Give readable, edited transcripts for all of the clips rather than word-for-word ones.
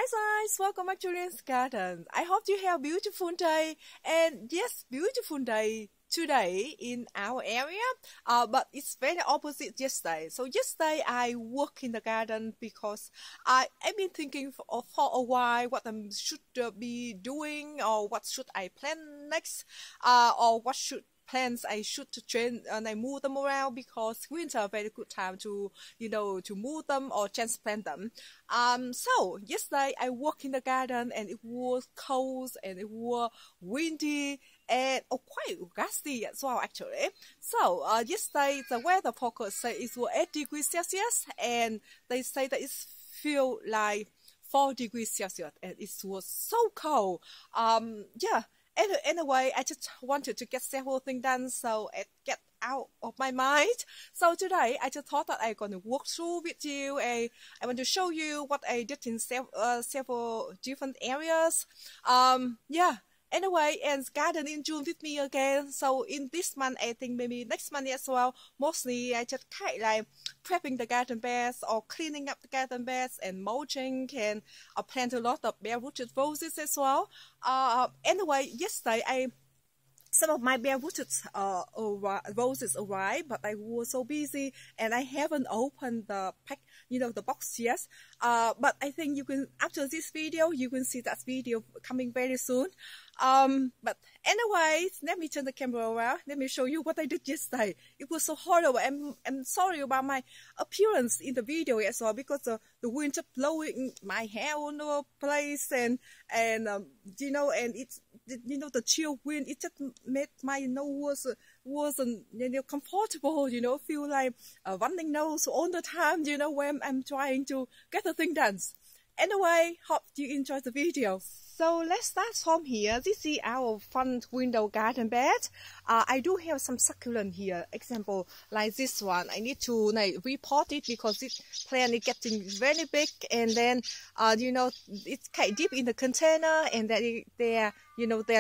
Hi guys, welcome back to Julian's Garden. I hope you have a beautiful day, and yes, beautiful day today in our area, but it's very opposite yesterday. So yesterday I work in the garden because I've been thinking for a while what I should be doing, or what should I plant next, or what should plants I should train and I move them around, because winter a very good time to to move them or transplant them. So yesterday I worked in the garden and it was cold and it was windy and quite gusty as well actually. So yesterday the weather forecast say it was 8 degrees Celsius, and they say that it feel like 4 degrees Celsius and it was so cold. Yeah. Anyway, I just wanted to get several things done, so it get out of my mind. So today, I just thought that I'm going to walk through with you, and I want to show you what I did in several different areas. Yeah. Anyway, and garden in June with me again. So in this month, I think maybe next month as well. Mostly, I just kind of like prepping the garden beds or cleaning up the garden beds and mulching, and I plant a lot of bare-rooted roses as well. Anyway, yesterday some of my bare-rooted roses arrived, but I was so busy and I haven't opened the pack, the box yet. But I think you can, after this video, you can see that video coming very soon. But anyway, let me turn the camera around. Let me show you what I did yesterday. It was so horrible. I'm sorry about my appearance in the video as well, because the wind just blowing my hair all over the place, and it's the chill wind. It just made my nose wasn't comfortable. Feel like a running nose all the time. When I'm trying to get the thing done. Anyway, hope you enjoyed the video. So let's start from here. This is our front window garden bed. I do have some succulent here. Example, like this one. I need to repot it because this plant is getting very big, and then it's kind of deep in the container, and then their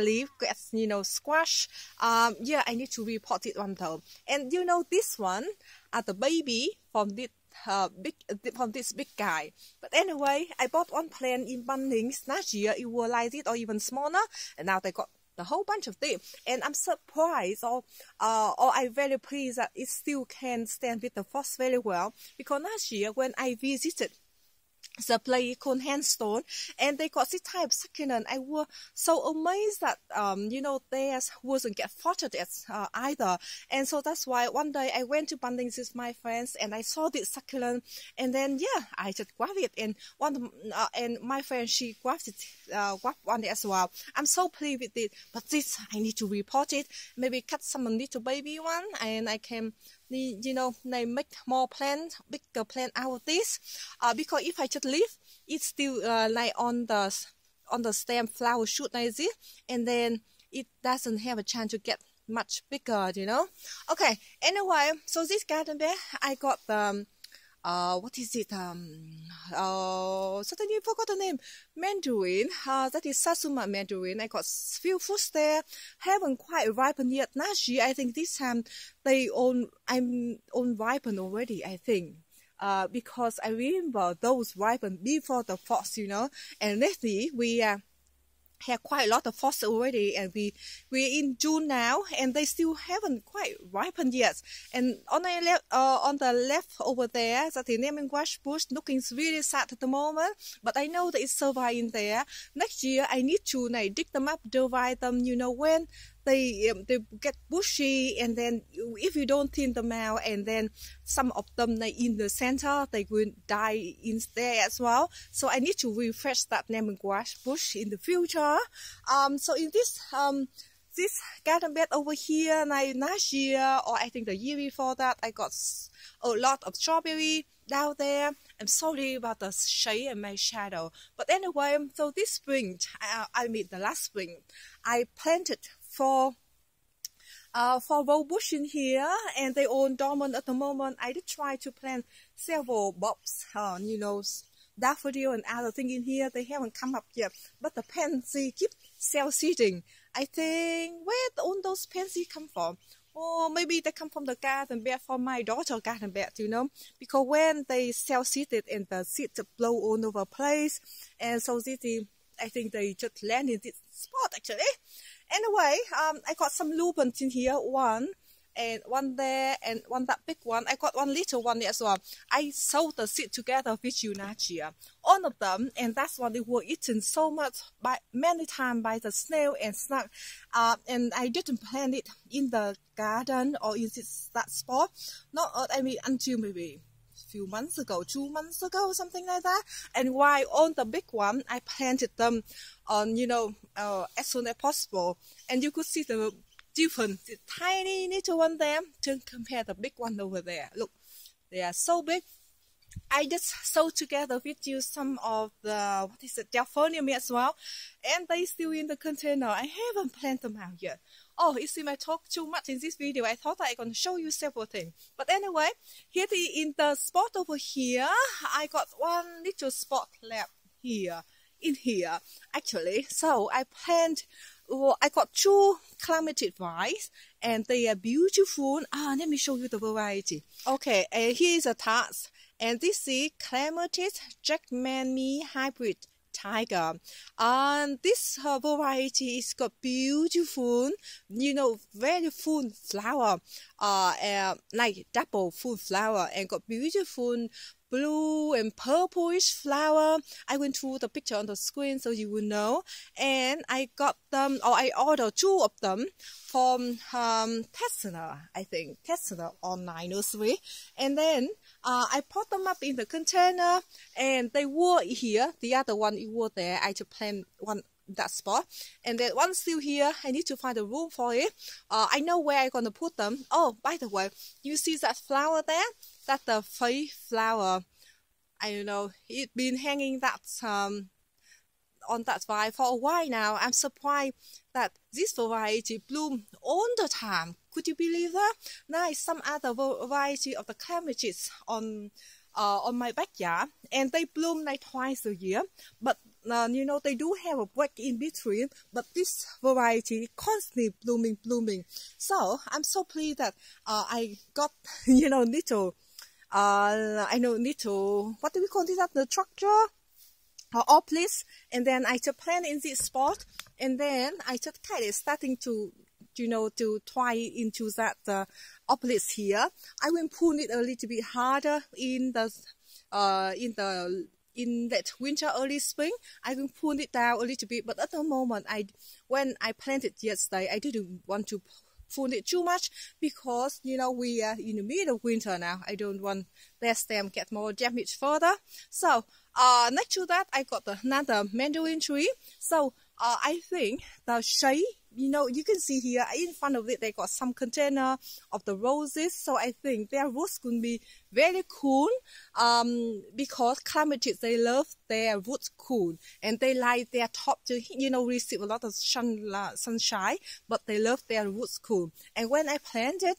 leaf gets squashed. Yeah, I need to repot it one though. And this one are the baby from this big guy. But anyway, I bought one plant in Bunnings last year. It was like this or even smaller, and now they got the whole bunch of them. And I'm surprised, or I'm very pleased that it still can stand with the frost very well, because last year when I visited the place called Handstone, and they got this type of succulent, I was so amazed that theirs wasn't get frosted either. And so that's why one day I went to Bunnings with my friends and I saw this succulent, and then yeah, I just grabbed it, and and my friend, she grabbed one as well. I'm so pleased with it, but this I need to repot it, maybe cut some little baby one, and I can they make more bigger plant out of this, because if I just leave it still like on the stem flower shoot like this, and then it doesn't have a chance to get much bigger. Okay, anyway, so this garden bed I got what is it? Suddenly I forgot the name. Mandarin. That is Satsuma mandarin. I got few fruits there. Haven't quite ripened yet. Last year, I think this time I'm ripened already, I think. Because I remember those ripened before the frost, And lately we have quite a lot of frost already, and we're in June now, and they still haven't quite ripened yet. And on the left over there, that the lemongrass bush looking really sad at the moment, but I know that it's surviving there. Next year I need to dig them up, divide them, when they get bushy, and then if you don't thin them out, and then some of them in the center, they will die in there as well. So I need to refresh that lemongrass bush in the future. So in this garden bed over here, last year, or I think the year before that, I got a lot of strawberry down there. I'm sorry about the shade and my shadow, but anyway, so this spring, the last spring, I planted for row bush in here, and they all dormant at the moment. I did try to plant several bulbs, daffodil and other thing in here. They haven't come up yet, but the pansy keep self-seeding. I think where all those pansy come from? or maybe they come from the garden bed, from my daughter's garden bed, you know, because when they self-seeded and the seeds blow all over the place, and so this is, I think they just land in this spot actually. Anyway, I got some lupins in here, one and one there, and one that big one. I got one little one as well. I sowed the seed together with Hydrangea, all of them, and that's why they were eaten so much by many times by the snail and snake. And I didn't plant it in the garden or in that spot. Not I mean until maybe few months ago, 2 months ago, something like that. And while on the big one, I planted them on, you know, as soon as possible. And you could see the difference, the tiny little one there to compare the big one over there. Look, they are so big. I just sewed together with you some of the, what is it, Jackmanii as well. And they still in the container. I haven't planted them out yet. Oh, it seems I talk too much in this video. I thought I going to show you several things. But anyway, here in the spot over here, I got one little spot left here, in here, actually. So I planted, I got 2 clematis vines, and they are beautiful. Let me show you the variety. Okay, here is a task. And this is Clematis Jackmanii Hybrid Tiger. And this variety is got beautiful, you know, very full flower, like double full flower, and got beautiful blue and purplish flower. I went through the picture on the screen so you will know. And I got them, or I ordered 2 of them from Tessner, I think, Tessner online nursery. And then I put them up in the container, and they were here. The other one, it was there. I just planted one that spot, and then one still here. I need to find a room for it. I know where I'm gonna put them. Oh, by the way, you see that flower there? That's the fake flower. I don't know. It's been hanging that on that vine for a while now. I'm surprised that this variety bloom all the time. Could you believe that? Now some other variety of the clematis on my backyard, and they bloom like twice a year. But you know, they do have a break in between. But this variety constantly blooming. So I'm so pleased that I got, you know, little. I know little. What do we call this? The structure. Or please, and then I just plant in this spot, and then I just kind of starting to, you know, to try into that opalist here. I will pull it a little bit harder in the in that winter, early spring. I will pull it down a little bit, but at the moment, when I planted yesterday, I didn't want to pull it too much because, you know, we are in the middle of winter now. I don't want their stem get more damaged further. So next to that, I got another mandarin tree. So I think the shade, you know, you can see here in front of it, they got some container of the roses. So I think their roots could be very cool, because clematis, they love their roots cool, and they like their top to, you know, receive a lot of sunshine, but they love their roots cool. And when I planted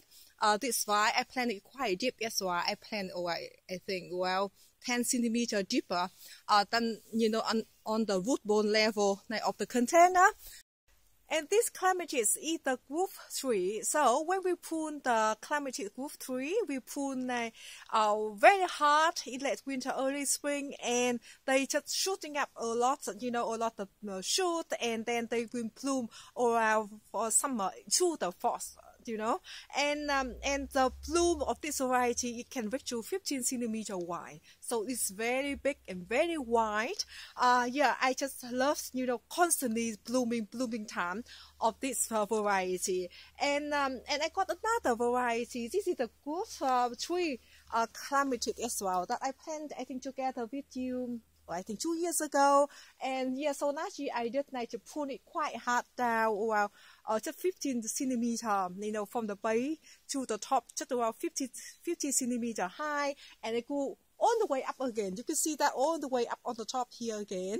this vine, I planted quite deep as well. I planted, I think, well, 10 centimeter deeper than, you know, on the root bone level of the container. And this clematis is the group 3. So when we prune the clematis group 3, we prune very hard in late winter, early spring, and they just shooting up a lot, you know, a lot of shoot, and then they will bloom around for summer to the fall, you know. And the bloom of this variety, it can reach to 15 centimeter wide. So it's very big and very wide. Yeah, I just love, you know, constantly blooming time of this variety. And I got another variety. This is the group 3 clematis as well that I planted, I think, together with you, I think 2 years ago. And yeah, so last year I did like to prune it quite hard down, well, just 15 centimeter, you know, from the base to the top, just around 50 centimeter high, and it go all the way up again. You can see that all the way up on the top here again.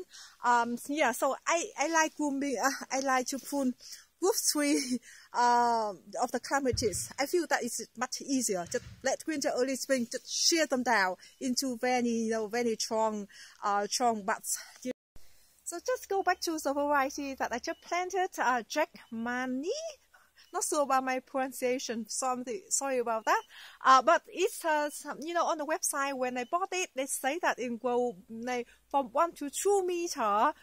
Yeah, so I like grooming. I like to prune group 3 of the clematis. I feel that it's much easier. Just let winter, early spring, just shear them down into very, you know, very strong buds. So just go back to the variety that I just planted, Jackmanii Not sure about my pronunciation. Sorry about that. But it's on the website when I bought it, they say that it will from 1 to 2 meter.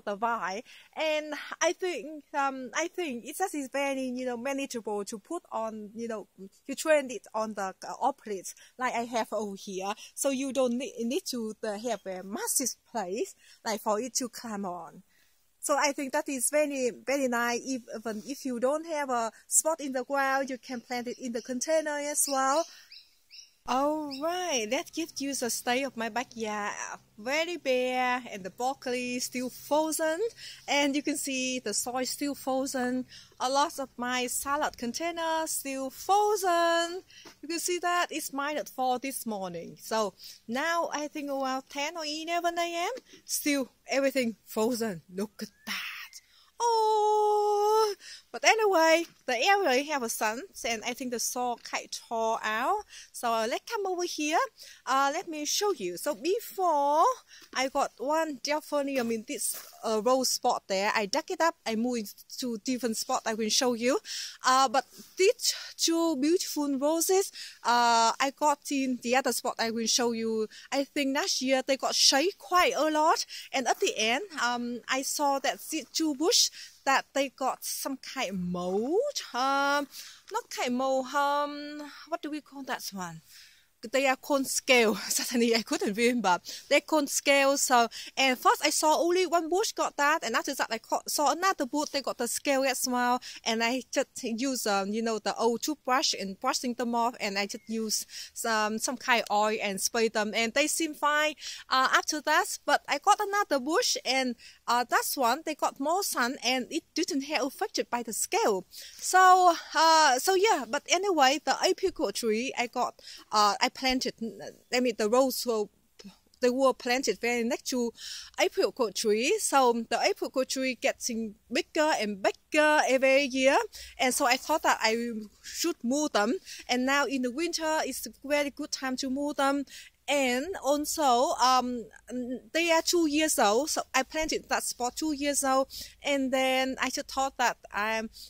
The vine, and I think it just is very manageable to put on. You train it on the operates like I have over here, so you don't need to have a massive place like for it to climb on. So I think that is very, very nice. Even if you don't have a spot in the ground, you can plant it in the container as well. Alright, that gives you the state of my backyard. Very bare, and the broccoli still frozen, and you can see the soil still frozen. A lot of my salad containers still frozen. You can see that it's -4 this morning. So now I think around 10 or 11 a.m. still everything frozen. Look at that. Oh, but anyway, the area have a sun, and I think the soil quite tall out. So let's come over here. Let me show you. So before I got one geranium in this rose spot there, I dug it up. I moved to different spot. I will show you. But these two beautiful roses, I got in the other spot. I will show you. I think last year they got shade quite a lot, and at the end, I saw that these two bush that they got some kind of mold. Not kind of mold. What do we call that one? They are called scale. Suddenly I couldn't remember. They're called scale. So, and first I saw only one bush got that, and after that I saw another bush. They got the scale as well, and I just use the old toothbrush and brushing them off, and I just use some kind of oil and spray them, and they seem fine. After that, but I got another bush, and that's one they got more sun, and it didn't get affected by the scale. So yeah. But anyway, the apricot tree I got, I planted. I mean, the rose they were planted very next to apricot tree. So the apricot tree getting bigger and bigger every year, and so I thought that I should move them. And now in the winter, it's a very good time to move them. And also, they are 2 years old, so I planted that spot 2 years old, and then I just thought that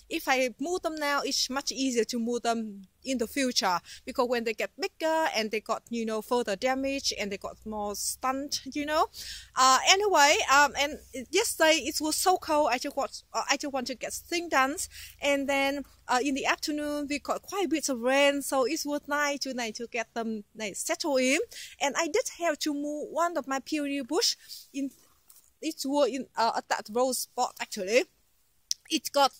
if I move them now, it's much easier to move them in the future, because when they get bigger and they got further damage and they got more stunt. Anyway, and yesterday it was so cold. I just want to get things done, and then in the afternoon we got quite a bit of rain, so it was nice to get them settled in. And I did have to move one of my peony bush in. It was in at that rose spot actually. It got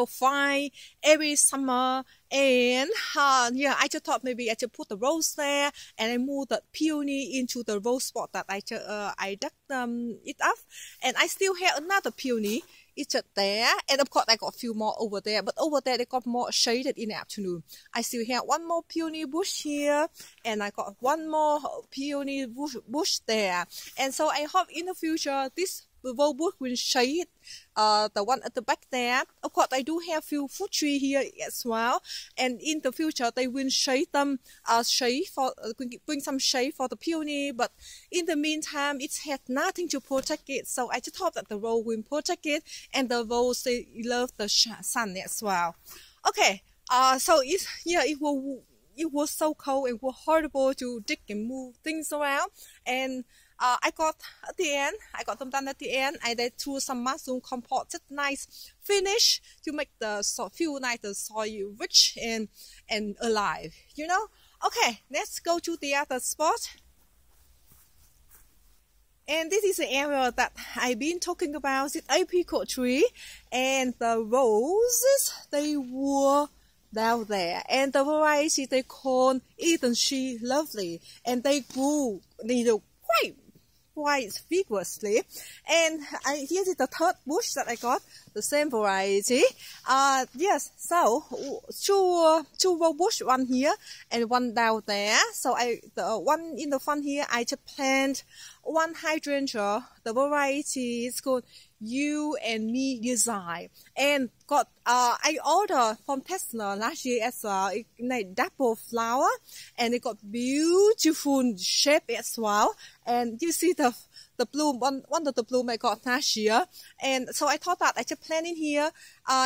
fine every summer, and yeah, I just thought maybe I should put the rose there, and I moved the peony into the rose spot that I dug it up, and I still have another peony. It's just there, and of course I got a few more over there, but over there they got more shaded in the afternoon. I still have one more peony bush here, and I got one more peony bush there, and so I hope in the future this rose bush will shade the one at the back there. Of course, I do have few fruit tree here as well, and in the future they will shade them, bring some shade for the peony. But in the meantime, it had nothing to protect it, so I just hope that the rose will protect it, and the rose they love the sun as well. Okay, so it was so cold and was horrible to dig and move things around, and I got them done at the end. I did threw some mushroom compost, just nice finish to make the feel like the soil rich and alive. Okay, let's go to the other spot. And this is the area that I've been talking about, the apricot tree, and the roses they were down there, and the variety they call Eden She Lovely, and they grew quite vigorously. And here is the third bush that I got, the same variety. Yes, so two rose bush, one here and one down there. So the one in the front here, I just plant one hydrangea. The variety is called You and Me Desire, and got I ordered from Tesla last year as well. It's like double flower, and it got beautiful shape as well. And you see the the bloom, one of the bloom I got last year. And so I thought that I should plant in here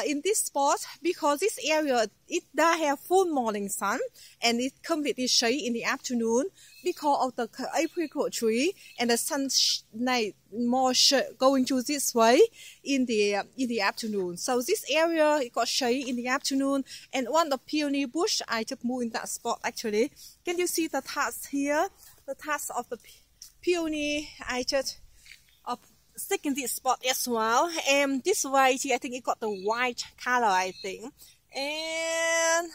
in this spot, because this area, it does have full morning sun and it completely shade in the afternoon because of the apricot tree, and the sunlight more going to this way in the afternoon. So this area, it got shade in the afternoon, and one of the peony bush I just moved in that spot actually. Can you see the task here? The task of the peony I just stick in this spot as well. And this variety, I think it got the white color, I think. And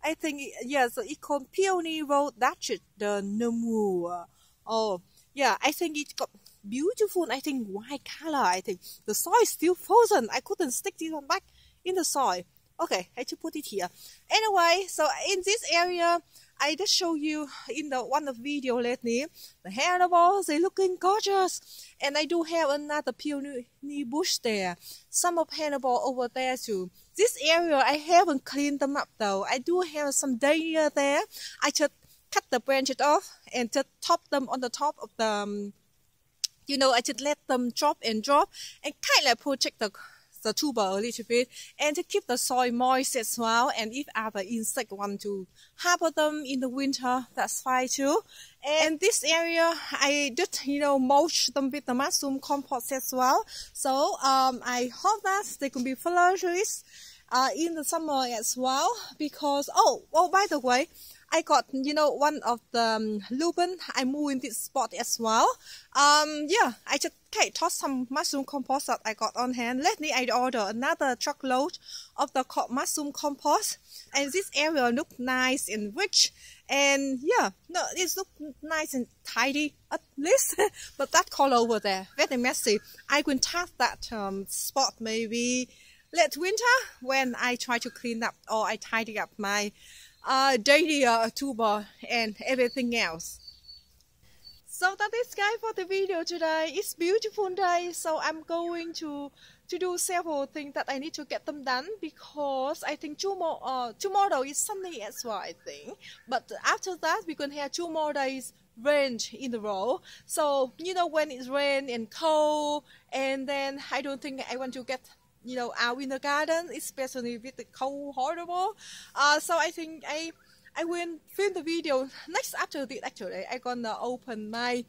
I think, yeah, so it called peony road Dutch the Namu. Oh, yeah, I think it got beautiful, I think, white color. I think the soil is still frozen. I couldn't stick this one back in the soil. Okay, I should put it here. Anyway, so in this area, I just show you in the one of the video lately, the hannibals, they looking gorgeous. And I do have another peony bush there. Some of hannibal over there too. This area, I haven't cleaned them up though. I do have some dahlia there. I just cut the branches off and just top them on the top of the, I just let them drop and kind of protect the tuber a little bit, and to keep the soil moist as well. And if other insects want to harbor them in the winter, that's fine too. And this area, I just mulch them with the mushroom compost as well. So I hope that they can be flourished in the summer as well. Because by the way, I got one of the lupin I moved in this spot as well. Yeah, I just toss some mushroom compost that I got on hand. Lately I ordered another truckload of the mushroom compost, and this area look nice and rich. And yeah, no, it look nice and tidy at least. But that color over there, very messy. I will test that spot maybe late winter when I try to clean up or I tidy up my daily tuber and everything else. So that is guys for the video today. It's beautiful day, so I'm going to do several things that I need to get them done, because I think tomorrow is sunny as well, I think. But after that, we're going to have 2 more days rain in a row. So when it's rain and cold, and then I don't think I want to get out in the garden, especially with the cold, horrible. So I think I will film the video next after this. Actually, I'm gonna open my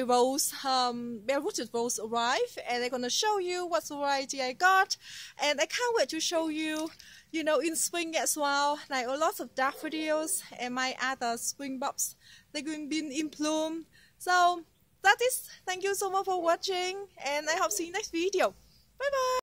rose, bare-rooted rose arrive, and I'm gonna show you what variety I got, and I can't wait to show you, in spring as well, like a lot of daffodils and my other spring bulbs. They're going to be in bloom. So that is. Thank you so much for watching, and I hope to see you next video. Bye bye.